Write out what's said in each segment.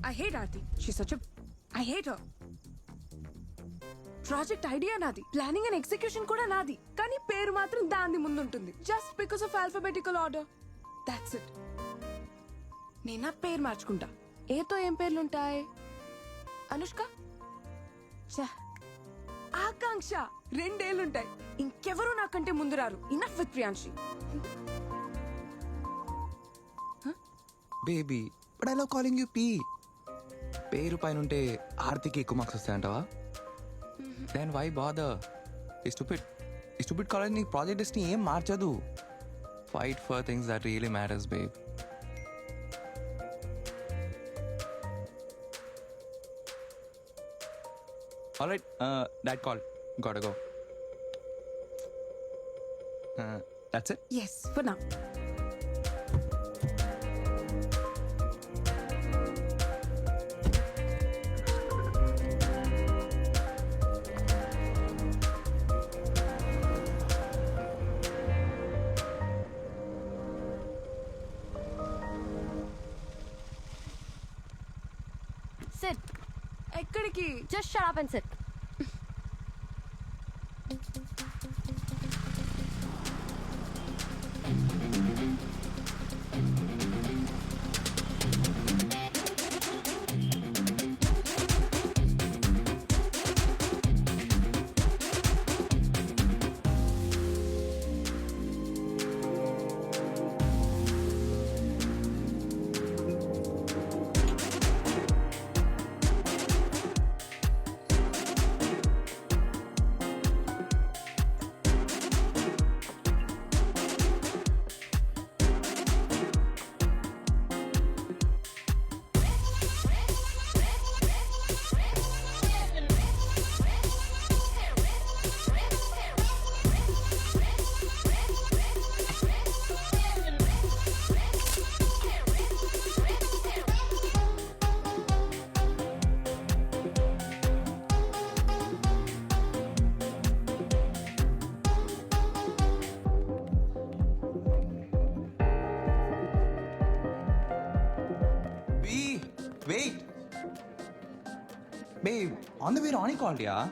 I hate Aarti. She's such a... I hate her. Project idea నాది, planning and execution కూడా నాది, కానీ పేరు మాత్రం దాని ముందు ఉంటుంది. Just because of alphabetical order. That's it. నేను నా పేరు మార్చుకుంటా. ఏతో ఏం పేర్లుంటాయి? అనుష్క, ఆకాంక్ష. 2 ఏళ్ళుంటాయి. ఇంకెవరూ నాకంటే ముందు రారు. Enough with Priyanshi. Baby but I love calling you P. పేరు పైన ఉంటే ఆర్తికి ఎక్కువ మార్క్స్ వస్తాయంటావా? Then why bother? Stupid college నీ ప్రాజెక్ట్ లిస్ట్ ని ఏం మార్చదు. Fight for things that really matters, babe. All right, dad called. Gotta go. That's it? Yes, for now. Sit. ఎక్కడికి? Just shut up and sit. Wait. Babe, on the way Ronnie called, yeah?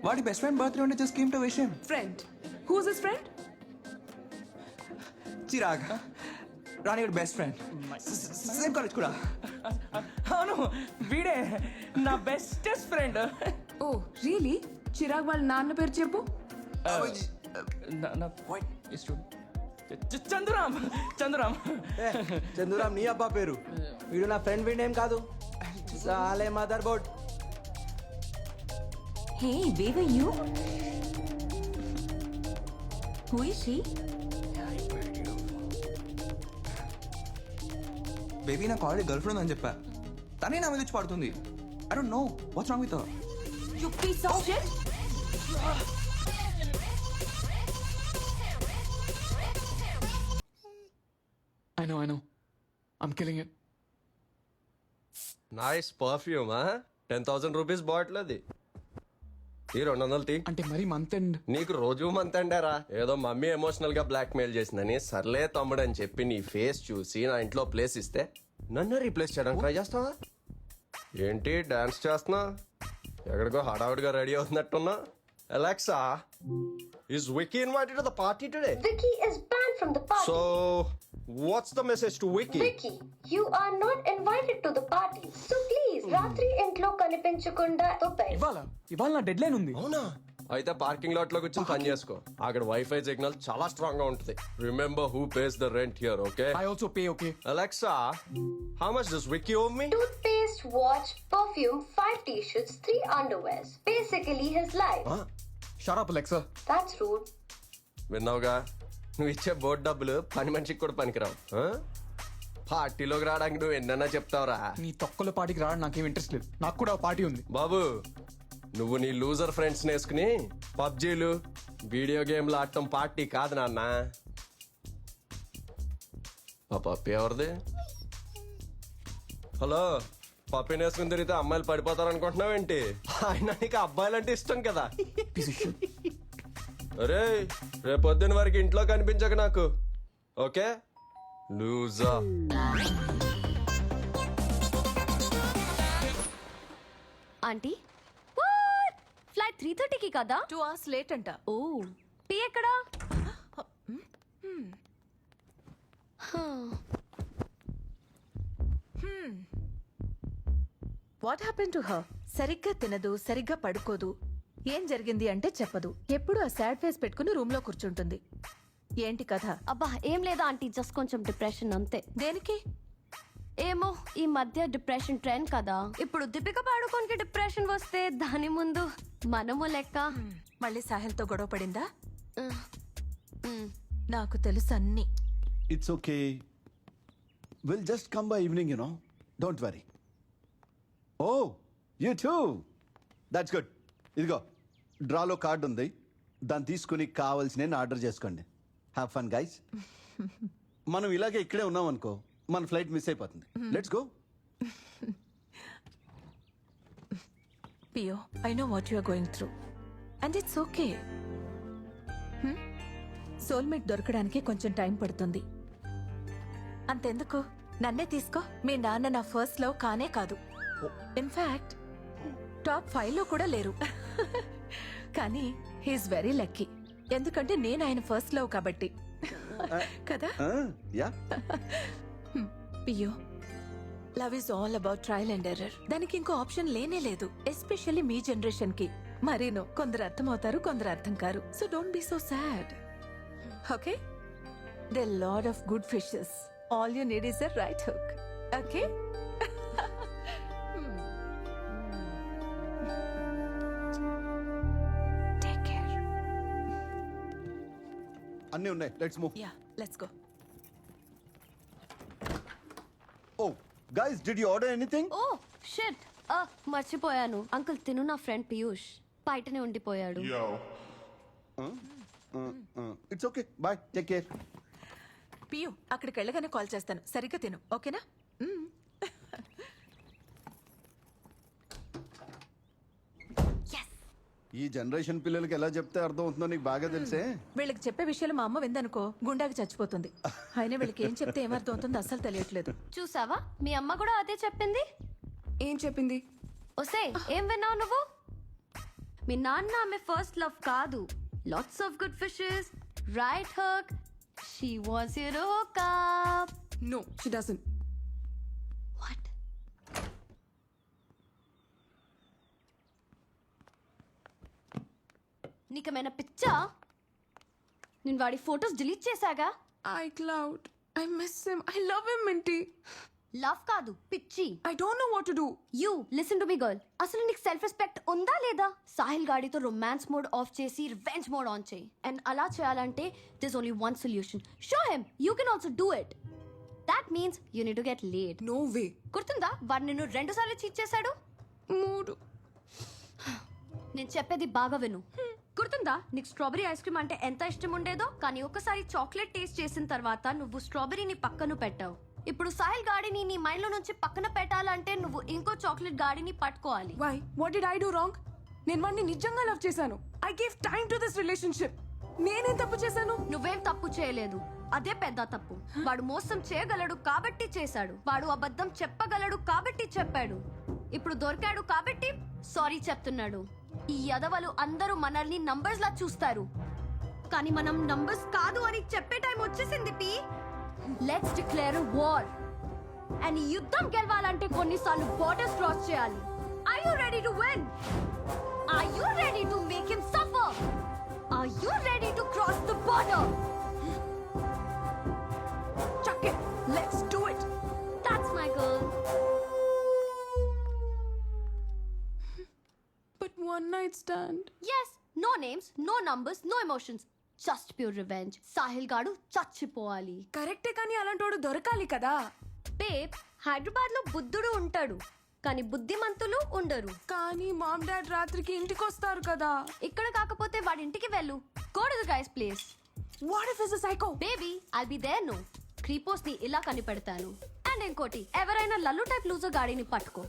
వాడి best friend birthday ఉంటే just came to wish him. Friend? Who's his friend? Chirag, Rani గారి best friend. Same college కూడా. అవును, వీడే నా bestest friend. Oh really? Chirag వాళ్ళ నాన్న పేరు చెప్పు. చందురామ్. చందురామ్ నీ అబ్బా పేరు. వీడు నా ఫ్రెండ్ వీడేం కాదు. సాలే mother board. Hey, where were you? Who is she? Baby నా కాలేజ్ గర్ల్ ఫ్రెండ్ అని చెప్పా, తనే నా మీద వచ్చి పడుతుంది. I don't know what's wrong with her. You piece of shit! I know. I'm killing it. Nice perfume. 10,000 rupees bottle అది. ఈ 200 తీ. అంటే మరి మంత్ ఎండ్ నీకు రోజు మంత్ అండారా? ఏదో మమ్మీ ఎమోషనల్ గా బ్లాక్ మెయిల్ చేసిందని సర్లే తమ్ముడు అని చెప్పి నీ ఫేస్ చూసి నా ఇంట్లో ప్లేస్ ఇస్తే నన్ను రీప్లేస్ చేయడానికి ట్రై చేస్తావా ఏంటి? డాన్స్ చేస్తున్నా, ఎక్కడికో హడావుడిగా రెడీ అవుతున్నట్టున్నా. Alexa, is Vicky invited to the party today? Vicky is banned from the party. So what's the message to Vicky? Vicky, you are not invited to the party. So please, రాత్రి ఇంట్లో కనిపించకుండా తోపే. ఇవాళ నా dead line ఉంది. అవునా? అయితే parking lot లో కూర్చొని పని చేసుకో. అక్కడ వైఫై సిగ్నల్ చాలా స్ట్రాంగ్ గా ఉంటుంది. Remember who pays the rent here, okay? I also pay, okay? Alexa, how much does Vicky owe me? Toothpaste, watch, perfume, 5 t-shirts, 3 underwears. Basically his life. Shut up, Alexa. That's rude. విన్నావుగా, నువ్వు ఇచ్చే board డబ్బులు పని మనిషికి కూడా పనికిరావు. పార్టీలోకి రావడానికి నువ్వు ఎన్నన్నా చెప్తావురా. నీ తొక్కల పార్టీకి రావడం నాకేం ఇంట్రెస్ట్ లేదు. నాకు కూడా పార్టీ ఉంది. బాబు, నువ్వు నీ లూజర్ ఫ్రెండ్స్ వేసుకుని పబ్జీలు వీడియో గేమ్లు ఆడటం పార్టీ కాదు నాన్న. ఆ పప్పి ఎవరిది? హలో, పప్పిని వేసుకుని తిరిగితే అమ్మాయిలు పడిపోతారు అనుకుంటున్నావేంటి? ఆయన నీకు అబ్బాయిలంటే ఇష్టం కదా. అరే, రేపొద్దున వరకు ఇంట్లో కనిపించక నాకు, ఓకే? లూజా. ఆంటీ ఫ్లైట్ 3:30కి కదా 2 hours లేట్ అంట. ఓ టీ ఎక్కడా వాట్ హ్యాపెన్ టు హర్? సరిగ్గా తినదు, సరిగ్గా పడుకోదు. ఏం జరిగింది అంటే చెప్పదు. ఎప్పుడు ఆ సాడ్ ఫేస్ పెట్టుకుని రూమ్ లో కూర్చుంటుంది. ఏంటి కథ? అబ్బా ఏం లేదా ఆంటీ, జస్ట్ కొంచెం డిప్రెషన్ అంతే. దేనికి? ఏమో ఈ మధ్య డిప్రెషన్ ట్రెండ్ కదా. ఇప్పుడు దీపిక పాడుకోనికి డిప్రెషన్ వస్తే దాని ముందు మనము లెక్క. మళ్ళీ సాహిల్ తో గొడవ పడిందా? మ్. నాకు తెలుసు అన్ని. It's okay. We'll just come by evening, you know. Don't worry. Oh, you too. That's good. ఇదిగో డ్రాలో కార్డు ఉంది, దాన్ని తీసుకుని కావాల్సిన ఆర్డర్ చేసుకోండి. Have fun guys. మనం ఇలాగే ఇక్కడే ఉన్నాం అనుకో, మన ఫ్లైట్ మిస్ అయిపోతుంది. Let's go. పియో, I know what you are going through and it's okay. Soulmate దొరకడానికి కొంచెం టైం పడుతుంది. అంతెందుకు, నన్నే తీసుకో. మీ నాన్న నా ఫస్ట్ లవ్ కానే కాదు. ఇన్ఫాక్ట్ టాప్ 5 లో కూడా లేరు. కానీ హీఈస్ వెరీ లక్కీ, ఎందుకంటే నేను ఆయన ఫస్ట్ లవ్ కాబట్టి. కదా యా. పియో, love is all about trial and error. దానికి ఇంకో ఆప్షన్ లేనే లేదు, ఎస్పెషల్లీ మీ జనరేషన్ కి. మరీను కొందరు అర్థమవుతారు, కొందరు అర్థం కారు. So don't be so sad. Okay, they lot of good fishes. All you need is the right hook. Okay. Take care. అన్నీ ఉన్నాయి. Let's move. Ya, let's go. Oh, guys, did you order anything? Oh shit, మర్చిపోయాను. Uncle తిను, నా friend Piyush బయటనే ఉండిపోయాడు. It's okay. Bye. Take care. PU, అక్కడికి వెళ్ళగానే call చేస్తాను. సరిగ్గా తిను, ఓకేనా? ఈ జనరేషన్ పిల్లలకి ఎలా చెప్తే అర్థం అవుతుందో నీకు బాగా తెలిసే. వీళ్ళకి చెప్పే విషయాలు మా అమ్మ విందనుకో, గుండాకి చచ్చిపోతుంది. అయినా వీళ్ళకి ఏం చెప్తే ఏమర్థం అవుతుందో అస్సలు తెలియట్లేదు. చూసావా, మీ అమ్మ కూడా అదే చెప్పింది. ఏం చెప్పింది? ఒసే ఏం విన్నావు నువ్వు? మీ నాన్న ఆమె ఫస్ట్ లవ్ కాదు. Lots of good fishes, right hook, she was your hookup. No, she doesn't. What? నీకేమైనా పిచ్చా? నేను వాడి ఫొటోస్ డిలీట్ చేశాగా. iCloud. I miss him. I love him, Minty. Love కాదు, పిచ్చి. I don't know what to do. You listen to me girl. అసలు నీకు self respect ఉందా లేదా? సాహిల్ గాడితో రొమాన్స్ మోడ్ ఆఫ్ చేసి రివెంజ్ మోడ్ ఆన్ చేయి. అండ్ అలా చేయాలంటే this only one solution. Show him you can also do it. That means you need to get laid. No way. గుర్తుందా వాడు నిన్ను 2 సార్లు చీట్ చేశాడు? Mood. నేను చెప్పేది బాగా విను. గుర్తుందా నీకు స్ట్రాబెరీ ఐస్ క్రీమ్ అంటే ఎంత ఇష్టం ఉండేదో? కానీ ఒకసారి చాక్లెట్ టేస్ట్ చేసిన తర్వాత నువ్వు స్ట్రాబెరీని పక్కన పెట్టావు. ఇప్పుడు సాహిల్ గాడిని నీ మైండ్ లో నుంచి పక్కన పెట్టాలంటే నువ్వు ఇంకో చాక్లెట్ గాడిని పట్టుకోవాలి. Why? What did I do wrong? నేను వాడిని నిజంగా లవ్ చేశాను. I gave time to this relationship. నేనేం తప్పు చేశాను? నువ్వేం తప్పు చేయలేదు, అదే పెద్ద తప్పు. వాడు మోసం చేయగలడు కాబట్టి చేశాడు. వాడు అబద్ధం చెప్పగలడు కాబట్టి చెప్పాడు. ఇప్పుడు దొరికాడు కాబట్టి సారీ చెప్తున్నాడు. ఈ యదవలు అందరూ మనల్ని నంబర్స్ లా చూస్తారు, కానీ మనం నంబర్స్ కాదు అని చెప్పే టైం వచ్చేసింది. P let's declare war. And ఈ యుద్ధం గెలవాలంటే కొన్నిసార్లు బోర్డర్స్ క్రాస్ చేయాలి. Are you ready to win? Are you ready to make him suffer? Are you ready to cross the border? Chuck it. Let's do it. That's my girl. But one night stand. Yes, no names, no numbers, no emotions. Just pure revenge. Sahil గాడు చచ్చిపోవాలి. కరెక్టే, కానీ అలాంటోడు దొరకాలి కదా. Babe, Hyderabad లో బుద్ధుడు ఉంటాడు, కానీ బుద్ధిమంతులు ఉండరు. కానీ మామ్ డాడ్ రాత్రికి ఇంటికి వస్తారు కదా. ఇక్కడ కాకపోతే వాడి ఇంటికి వెళ్ళు. Go to the guy's place. What if he's a psycho? Baby, I'll be there no. క్రీపోస్ ని ఇలా కనిపెడతాను. అండ్ ఇంకోటి, ఎవరైనా లల్లు టైప్ లూజర్ గాడిని పట్టుకో.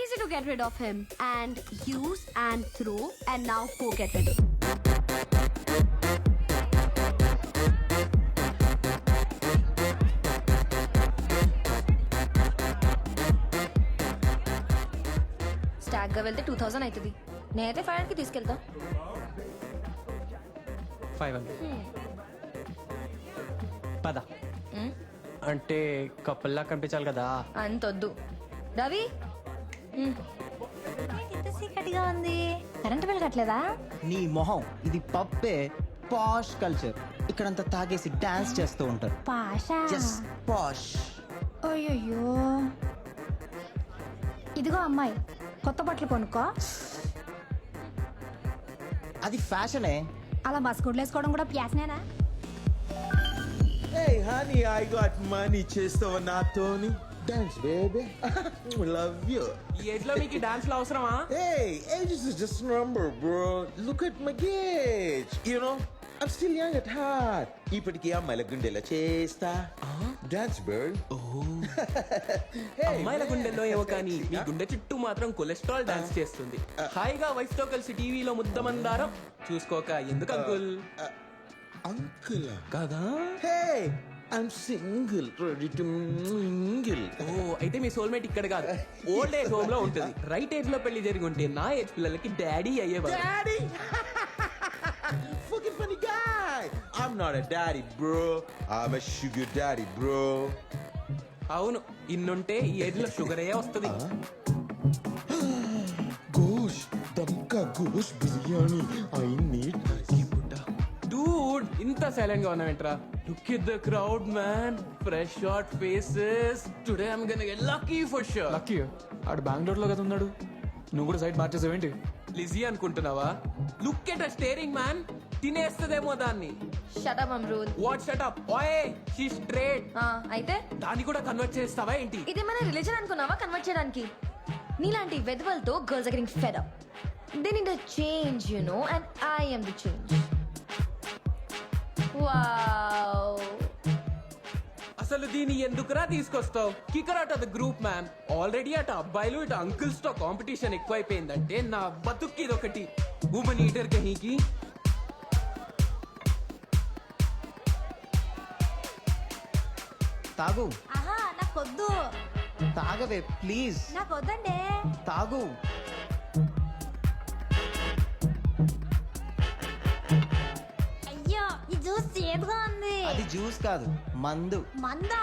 Easy to get rid of him. And use and throw. And now go get ready. Stock గా వెళ్తే 2000 అవుతుంది. నేనైతే 500కి తీసుకెళ్తా. 500 పద. అంటే కప్పుల్లా కనిపించాలి కదా. అంతొద్దు. రవి ఇంత చీకటిగా ఉంది. కరెంట్ బిల్ కట్టలేదా? నీ మొహం, ఇది పబ్బే. పాష్ కల్చర్. ఇక్కడంతా తాగేసి డాన్స్ చేస్తూ ఉంటారు. పాషా. పాష్. అయ్యయ్యో. ఇదిగో అమ్మాయి, కొత్త బట్టలు కొనుక్కో. అది ఫ్యాషనే. అలా బస్కుడ్లు వేసుకోవడం కూడా ప్యాసనేనా? Hey, honey, I got money. Chesto Natoni. Dance, baby. Love you. ఈ ఏజ్ లో మీకు డాన్స్ లో అవసరమా? Hey, age is just a number, bro. Look at my gauge. You know, I'm still young at heart. ఇప్పటికీ అమ్మాయిల గుండెలా చేస్తా. Dance, bird. అమ్మాయిల గుండెల్లో ఏమో కానీ మీ గుండె చుట్టూ మాత్రం కొలెస్ట్రాల్ డాన్స్ చేస్తుంది. హాయిగా వైఫ్ తో కలిసి టీవీలో ముద్దమందారం చూసుకోక ఎందుకు అంకుల్? Uncle. కదా? Hey, I'm single, ready to mingle. ఓ అయితే మీ సోల్మేట్ ఇక్కడ కాదు, ఓల్డ్ ఏజ్ హోమ్ లో ఉంటుంది. రైట్ ఏజ్ లో పెళ్లి జరిగి ఉంటే నా ఏజ్ పిల్లలకి డాడీ అయ్యేవారు. Daddy? Fucking funny guy. I'm not a daddy, bro. I'm a sugar daddy, bro. అవును, ఇన్నుంటే ఈ ఏజ్ లో షుగర్ అయ్యే వస్తుంది. Gosh, damka gosh biryani. I need. Dude, ఇంత సైలెంట్ గా ఉన్నావేంట్రా? Look at the crowd man, fresh short faces. Today I'm gonna get lucky for sure. Lucky ఆడు బెంగళూరులో కదా ఉన్నాడు, నువ్వు కూడా సైడ్ మార్చేసావేంటి? లిజీ అనుకుంటున్నావా? Look at a staring man, తినేస్తదేమో దాన్ని. Shut up Amrood. What shut up? ఓయ్ షీ స్ట్రేట్. అయితే దాన్ని కూడా కన్వర్ట్ చేస్తావా ఏంటి? ఇది మన రిలీజన్ అనుకున్నావా కన్వర్ట్ చేయడానికి? నీలాంటి వెధవలతో girls are getting fed up. They need a change, you know, and I am the change. Wow. అసలు దీన్ని ఎందుకురా తీసుకొస్తావు? Kick her out of the group man. Already అటు అబ్బాయిలు ఇటు అంకుల్స్ తో కాంపిటీషన్ ఎక్కువైపోయిందంటే నా బతుక్కి ఇదొకటి. ఉమెన్ ఈటర్ కహీకి. తాగు. ఆహా, నాకొద్దు. తాగవే ప్లీజ్. నాకొద్దండి. తాగు. అయ్యో, ఈ జ్యూస్ చేదుగా ఉంది. అది జ్యూస్ కాదు, మందు. మందా?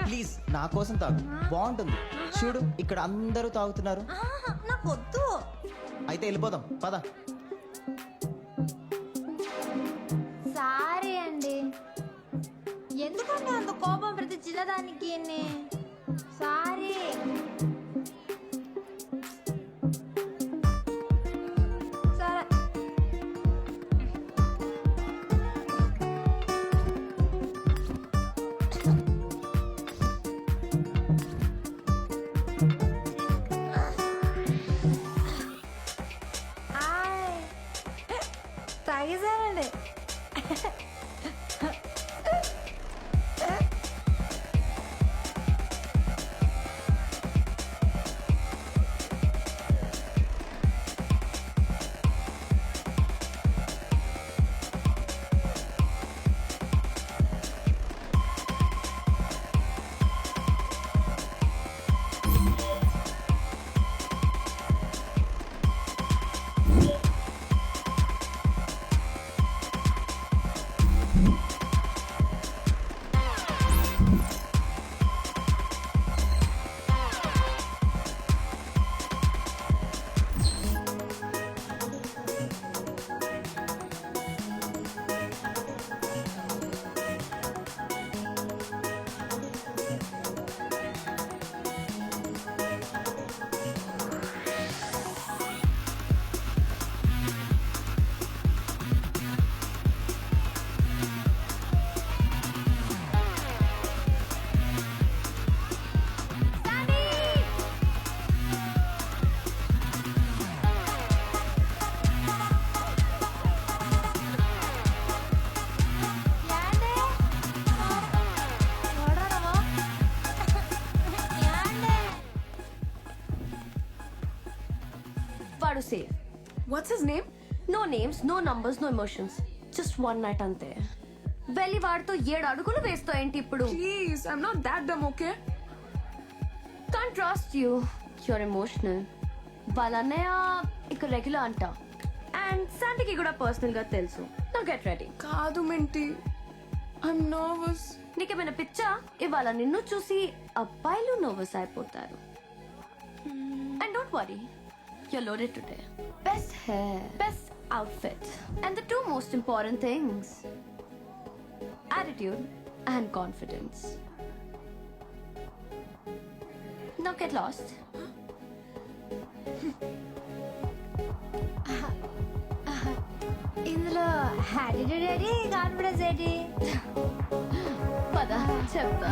ప్లీజ్ నా కోసం తాగు, బాగుంటుంది. చూడు ఇక్కడ అందరూ తాగుతున్నారు. నాకొద్దు. అయితే వెళ్ళిపోదాం పద. సారీ అండి. ఎందుకంటే అంత కోపం ప్రతి చిన్నదానికి? సారీ. సరే. తాగేసారండి. వాడు safe. What's his name? No names, no numbers, no emotions. Just one night అంతే. వెళ్ళి వాడితో 7 అడుగులు వేస్తావు ఏంటి ఇప్పుడు? Please, I'm not that dumb, okay? Can't trust you. You're emotional. వాళ్ళ అన్నయ్య ఇక రెగ్యులర్ అంట అండ్ శాండీకి కూడా పర్సనల్ గా తెలుసు. నా గెట్ రెడీ. కాదు మింటి, ఐఎమ్ నర్వస్. నీకేమైనా పిచ్చా? ఇవాళ నిన్ను చూసి అబ్బాయిలు నర్వస్ అయిపోతారు. And don't worry, you're loaded today. Best hair, best outfit, and the two most important things: attitude and confidence. Now get lost. ఇందులో attitude ఏంటి, కాన్ఫిడెన్స్ ఏంటి? పద చెప్తా.